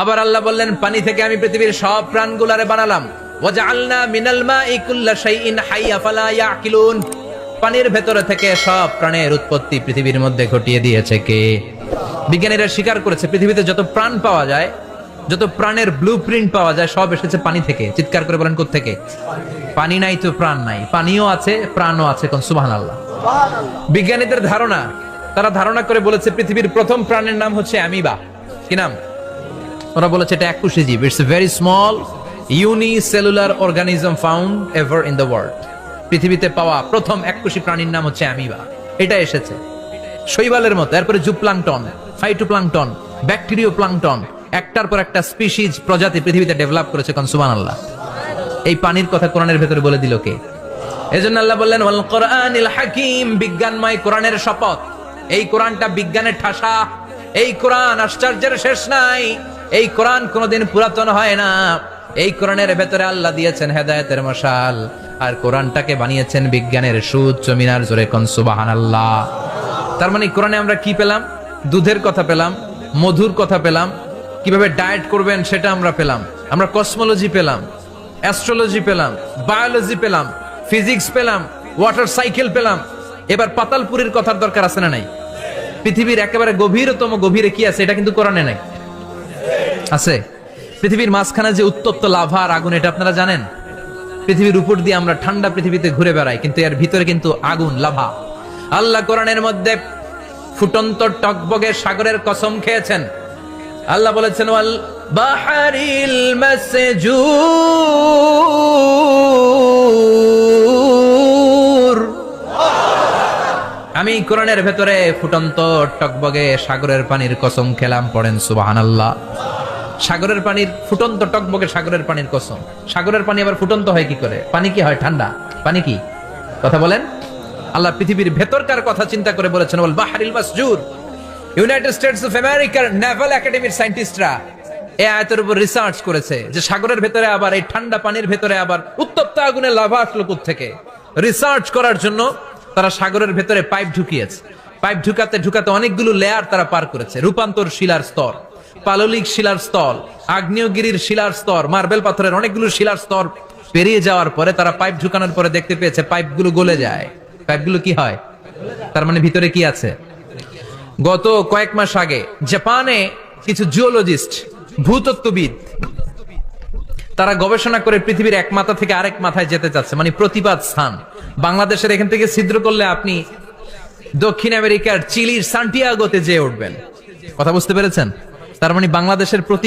আবার আল্লাহ বললেন, পানি থেকে আমি পৃথিবীর সব প্রাণগুলারে বানালাম। ওয়াজআলনা মিনাল মাই কুল্লা শাইইন হাইয়া ফালা ইয়াকিলুন। পানির ভেতরে থেকে সব প্রাণের উৎপত্তি পৃথিবীর মধ্যে ঘটিয়ে দিয়েছে কে? বিজ্ঞানীরা স্বীকার করেছে পৃথিবীতে যত প্রাণ পাওয়া যায়, যত প্রাণের ব্লুপ্রিন্ট পাওয়া যায়, সব এসেছে পানি থেকে। চিৎকার করে বলেন, কোথা থেকে? পানি নাই তো প্রাণ নাই। পানিও আছে, প্রাণও আছে। কোন সুবহানাল্লাহ। বিজ্ঞানীদের ধারণা, তারা ধারণা করে বলেছে পৃথিবীর প্রথম প্রাণের নাম হচ্ছে অ্যামিবা। কি নাম? ওরা বলেছে এটা এককোষী জীব। It's a very small unicellular organism found ever in the world. পৃথিবীতে পাওয়া প্রথম এককোষী প্রাণীর নাম হচ্ছে অ্যামিবা। এটা এসেছে শৈবালের মতো। এরপরে জুপ্লাংটন, ফাইটোপ্লাংটন, ব্যাকটেরিওপ্লাংটন, একটার পর একটা স্পিসিজ প্রজাতি পৃথিবীতে ডেভেলপ করেছে। কোন সুবহানাল্লাহ। এই পানির কথা কোরআনের ভেতরে বলে দিল কে? এজন্য আল্লাহ বললেন ওয়াল কোরআনিল হাকিম, বিজ্ঞানময় কোরআনের শপথ। এই কোরআনটা বিজ্ঞানের ঠাসা। এই কোরআন আশ্চর্যের শেষ নাই। এই কোরআন কোনোদিন পুরাতন হয় না। এই কোরআনের ভেতরে আল্লাহ দিয়েছেন হেদায়েতের মশাল, আর কোরআনটাকে বানিয়েছেন বিজ্ঞানের সুউচ্চ মিনার। জোরে কোন সুবহানাল্লাহ। তার মানে কোরআনে আমরা কি পেলাম? দুধের কথা পেলাম, মধুর কথা পেলাম, কিভাবে ডায়েট করবেন সেটা আমরা পেলাম। আমরা কসমোলজি পেলাম, অ্যাস্ট্রোলজি পেলাম, বায়োলজি পেলাম, ফিজিক্স পেলাম, ওয়াটার সাইকেল পেলাম। এবার পাতালপুরীর কথার দরকার আছে না নাই? পৃথিবীর একেবারে গভীরতম গভীরে কি আছে? এটা কিন্তু কোরআনে নাই। আছে। পৃথিবীর মাঝখানে যে উত্তপ্ত লাভা আর আগুন, এটা আপনারা জানেন? পৃথিবীর উপর দিয়ে আমরা ঠান্ডা পৃথিবীতে ঘুরে বেড়াই, কিন্তু এর ভিতরে কিন্তু আগুন, লাভা। আল্লাহ কোরআনের মধ্যে ফুটন্ত টকবগে সাগরের কসম খেয়েছেন। আল্লাহ বলেছেন ওয়াল বাহরিল মাসজুর। আমি কোরআনের ভেতরে ফুটন্ত টকবগে সাগরের পানির কসম খেলাম। পড়েন সুবহানাল্লাহ। সাগরের পানির ফুটন্ত টকবগে সাগরের পানির কসম। সাগরের পানি আবার ফুটন্ত হয় কি করে? পানি কি হয় ঠান্ডা? পানি কি? কথা বলেন। আল্লাহ পৃথিবীর ভেতরকার কথা চিন্তা করে বলেছেন ওয়াল বাহরিল মাসজুর। ইউনাইটেড স্টেটস অফ আমেরিকার নেভাল একাডেমির সায়েন্টিস্টরা এই আয়াতের উপর রিসার্চ করেছে যে সাগরের ভেতরে আবার এই ঠান্ডা পানির ভেতরে আবার উত্তপ্ত আগুনের লাভা আসলো কোত্থেকে। রিসার্চ করার জন্য তারা সাগরের ভেতরে পাইপ ঢুকিয়েছে। পাইপ ঢুকাতে ঢুকাতে অনেকগুলো লেয়ার তারা পার করেছে। রূপান্তর শিলার স্তর, পাললিক শিলার স্তর, আগ্নেয়গিরির শিলার স্তর, মার্বেল পাথরের অনেকগুলো শিলার স্তর পেরিয়ে যাওয়ার পরে তারা পাইপ ঢুকানোর পরে দেখতে পেয়েছে পাইপগুলো গলে যায়। পাইপগুলো কি হয়? তার মানে ভিতরে কি আছে? গত কয়েক মাস আগে জাপানে কিছু জিওলজিস্ট, ভূতত্ত্ববিদ, তারা গবেষণা করে পৃথিবীর এক মাথা থেকে আরেক মাথায় যেতে চাচ্ছে, মানে প্রতিপাদ স্থান। বাংলাদেশের এখান থেকে ছিদ্র করলে আপনি দক্ষিণ আমেরিকার চিলির সান্টিয়াগোতে যেয়ে উঠবেন। কথা বুঝতে পেরেছেন? তার মানে বাংলাদেশের প্রতি